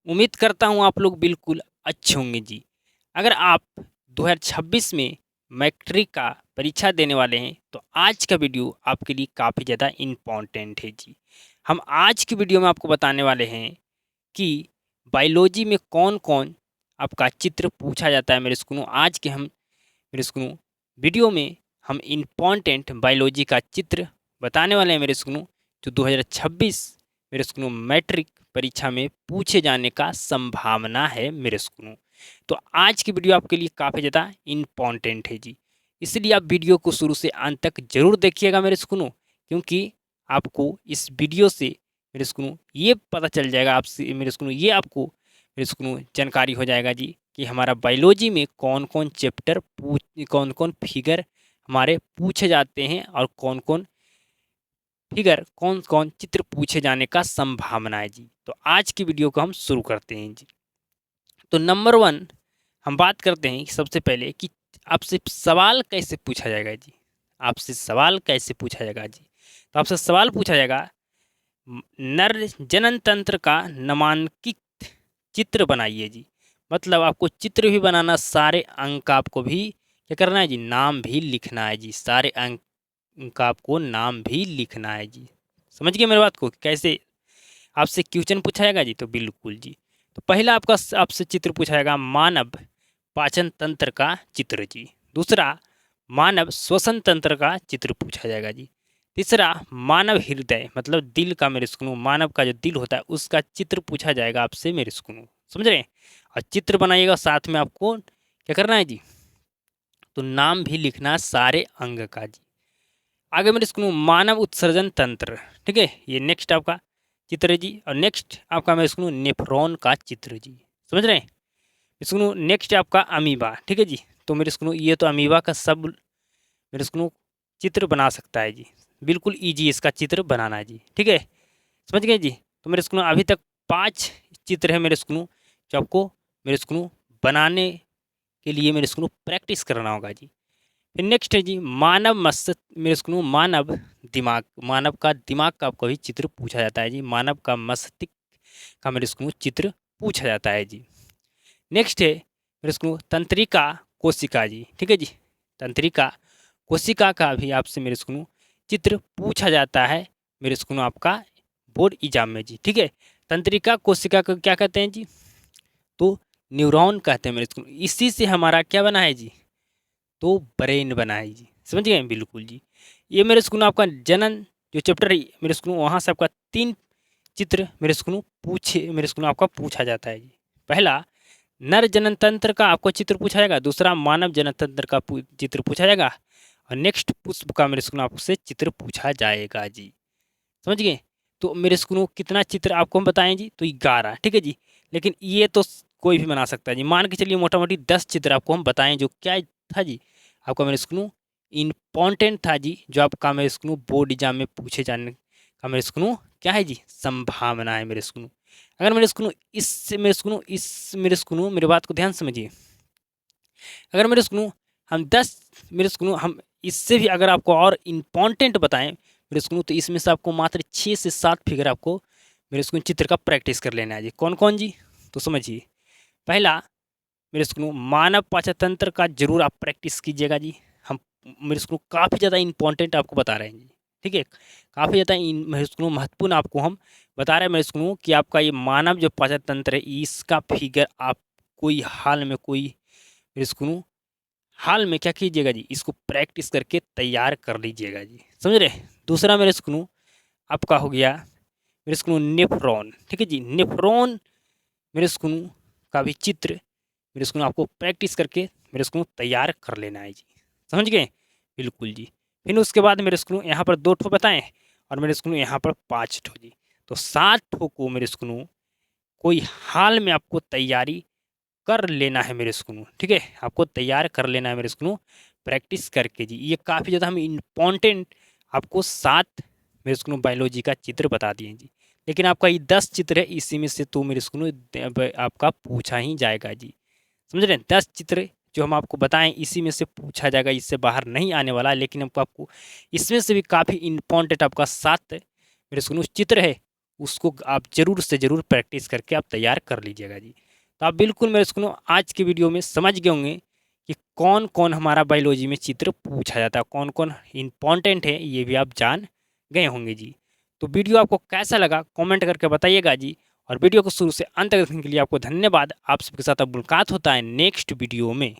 उम्मीद करता हूँ आप लोग बिल्कुल अच्छे होंगे जी। अगर आप 2026 में मैट्रिक का परीक्षा देने वाले हैं तो आज का वीडियो आपके लिए काफ़ी ज़्यादा इम्पोर्टेंट है जी। हम आज की वीडियो में आपको बताने वाले हैं कि बायोलॉजी में कौन-कौन आपका चित्र पूछा जाता है मेरे स्कूलों। आज के हम मेरे स्कूलों वीडियो में हम इम्पोर्टेंट बायोलॉजी का चित्र बताने वाले हैं मेरे स्कूलों, जो 2026 मेरे स्कूलों मैट्रिक परीक्षा में पूछे जाने का संभावना है मेरे स्कूलों। तो आज की वीडियो आपके लिए काफ़ी ज़्यादा इम्पोर्टेंट है जी, इसलिए आप वीडियो को शुरू से अंत तक ज़रूर देखिएगा मेरे स्कूलों, क्योंकि आपको इस वीडियो से मेरे स्कूलों ये पता चल जाएगा आपसे मेरे स्कूलों ये आपको मेरे स्कूलों जानकारी हो जाएगा जी कि हमारा बायोलॉजी में कौन-कौन चैप्टर कौन-कौन फिगर हमारे पूछे जाते हैं और कौन-कौन फिगर कौन-कौन चित्र पूछे जाने का संभावना है जी। तो आज की वीडियो को हम शुरू करते हैं जी। तो नंबर 1 हम बात करते हैं कि सबसे पहले कि आपसे सवाल कैसे पूछा जाएगा जी। आपसे सवाल कैसे पूछा जाएगा जी। तो आपसे सवाल पूछा जाएगा, नर जनन तंत्र का नामांकित चित्र बनाइए जी। मतलब आपको चित्र भी बनाना, सारे अंक आपको भी क्या करना है जी, नाम भी लिखना है जी। सारे अंक का आपको नाम भी लिखना है जी। समझ गए मेरी बात को, कैसे आपसे क्वेश्चन पूछा जाएगा जी। तो बिल्कुल जी। तो पहला आपका आपसे चित्र पूछा जाएगा मानव पाचन तंत्र का चित्र जी। दूसरा मानव श्वसन तंत्र का चित्र पूछा जाएगा जी। तीसरा मानव हृदय मतलब दिल का मेरे स्कूलों, मानव का जो दिल होता है उसका चित्र पूछा जाएगा आपसे मेरे स्कूलों। समझ रहे हैं। और चित्र बनाइएगा, साथ में आपको क्या करना है जी, तो नाम भी लिखना है सारे अंग का जी। आगे मेरे स्कूलों मानव उत्सर्जन तंत्र, ठीक है, ये नेक्स्ट आपका चित्र है जी। और नेक्स्ट आपका मेरे स्कूलों नेफ्रॉन का चित्र जी। समझ रहे हैं। स्कूलों नेक्स्ट आपका अमीबा, ठीक है जी। तो मेरे स्कूलों ये तो अमीबा का सब मेरे स्कूलों चित्र बना सकता है जी। बिल्कुल ईजी इसका चित्र बनाना है जी, ठीक है। समझ गए जी। तो मेरे स्कूलों अभी तक 5 चित्र है मेरे स्कूलों, जो आपको मेरे स्कूलों बनाने के लिए मेरे स्कूलों प्रैक्टिस करना होगा जी। फिर नेक्स्ट है जी मानव मस्तिष्क, मेरे स्कूलों मानव दिमाग, मानव का दिमाग का आपको भी चित्र पूछा जाता है जी। मानव का मस्तिष्क का मेरे स्कूलों चित्र पूछा जाता है जी। नेक्स्ट है मेरे स्कूलों तंत्रिका कोशिका जी, ठीक है जी। तंत्रिका कोशिका का भी आपसे मेरे स्कूलों चित्र पूछा जाता है मेरे स्कूलों आपका बोर्ड एग्जाम में जी, ठीक है। तंत्रिका कोशिका को क्या कहते हैं जी, तो न्यूरॉन कहते हैं मेरे स्कूलों। इसी से हमारा क्या बना है जी, तो ब्रेन बना है जी। समझ गए बिल्कुल जी। ये मेरे स्कूलों आपका जनन जो चैप्टर है मेरे स्कूलों, वहाँ से आपका 3 चित्र मेरे स्कूलों मेरे स्कूलों आपका पूछा जाता है जी। पहला नर जनन तंत्र का आपको चित्र पूछा जाएगा। दूसरा मानव जनन तंत्र का चित्र पूछा जाएगा। और नेक्स्ट पुष्प का मेरे स्कूलों आपसे चित्र पूछा जाएगा जी। समझ गए। तो मेरे स्कूलों कितना चित्र आपको हम बताएं जी, तो 11, ठीक है जी। लेकिन ये तो कोई भी बना सकता है जी। मान के चलिए मोटा मोटी 10 चित्र आपको हम बताएं, जो क्या था जी, आपका मेरे स्कूलों इम्पोर्टेंट था जी, जो आपका मेरे स्कूलों बोर्ड एग्जाम में पूछे जाने का मेरे स्कूलों क्या है जी, संभावना है मेरे स्कूलों। अगर मेरे स्कूलों मेरे बात को ध्यान समझिए। अगर मेरे स्कूलों हम 10 मेरे स्कूलों हम इससे भी अगर आपको और इम्पोर्टेंट बताएं मेरे स्कूलों, तो इसमें से आपको मात्र 6 से 7 फिगर आपको मेरे स्कूल चित्र का प्रैक्टिस कर लेना है जी। कौन कौन जी, तो समझिए। पहला मेरे स्कूलों मानव पाचन तंत्र का जरूर आप प्रैक्टिस कीजिएगा जी। हम मेरे स्कूलों काफ़ी ज़्यादा इंपॉर्टेंट आपको बता रहे हैं जी, ठीक है। काफ़ी ज़्यादा मेरे स्कूलों महत्वपूर्ण आपको हम बता रहे हैं मेरे स्कूलों कि आपका ये मानव जो पाचन तंत्र है इसका फिगर आप कोई हाल में मेरे स्कूलों हाल में क्या कीजिएगा जी, इसको प्रैक्टिस करके तैयार कर लीजिएगा जी। समझ रहे। दूसरा मेरे स्कूलों आपका हो गया मेरे स्कूलों नेफ्रॉन, ठीक है जी। नेफ्रॉन मेरे स्कूलों का भी चित्र मेरे स्कूलों आपको प्रैक्टिस करके मेरे स्कूलों तैयार कर लेना है जी। समझ गए बिल्कुल जी। फिर उसके बाद मेरे स्कूलों यहाँ पर 2 ठो बताएं और मेरे स्कूलों यहाँ पर 5 ठो जी। तो 7 ठो को मेरे स्कूलों कोई हाल में आपको तैयारी कर लेना है मेरे स्कूलों, ठीक है। आपको तैयार कर लेना है मेरे स्कूलों प्रैक्टिस करके जी। ये काफ़ी ज़्यादा हम इम्पोर्टेंट आपको 7 मेरे स्कूलों बायोलॉजी का चित्र बता दिए जी। लेकिन आपका ये 10 चित्र है, इसी में से तो मेरे स्कूलों आपका पूछा ही जाएगा जी। समझ रहे हैं। 10 चित्र जो हम आपको बताएं इसी में से पूछा जाएगा, इससे बाहर नहीं आने वाला है। लेकिन आपको इसमें से भी काफ़ी इम्पोर्टेंट आपका 7 मेरे स्कूलों चित्र है, उसको आप ज़रूर से ज़रूर प्रैक्टिस करके आप तैयार कर लीजिएगा जी। तो आप बिल्कुल मेरे स्कूलों आज के वीडियो में समझ गए होंगे कि कौन कौन हमारा बायोलॉजी में चित्र पूछा जाता है, कौन कौन इम्पॉर्टेंट है, ये भी आप जान गए होंगे जी। तो वीडियो आपको कैसा लगा कमेंट करके बताइएगा जी। और वीडियो को शुरू से अंत तक देखने के लिए आपको धन्यवाद। आप सबके साथ अब मुलाकात होता है नेक्स्ट वीडियो में।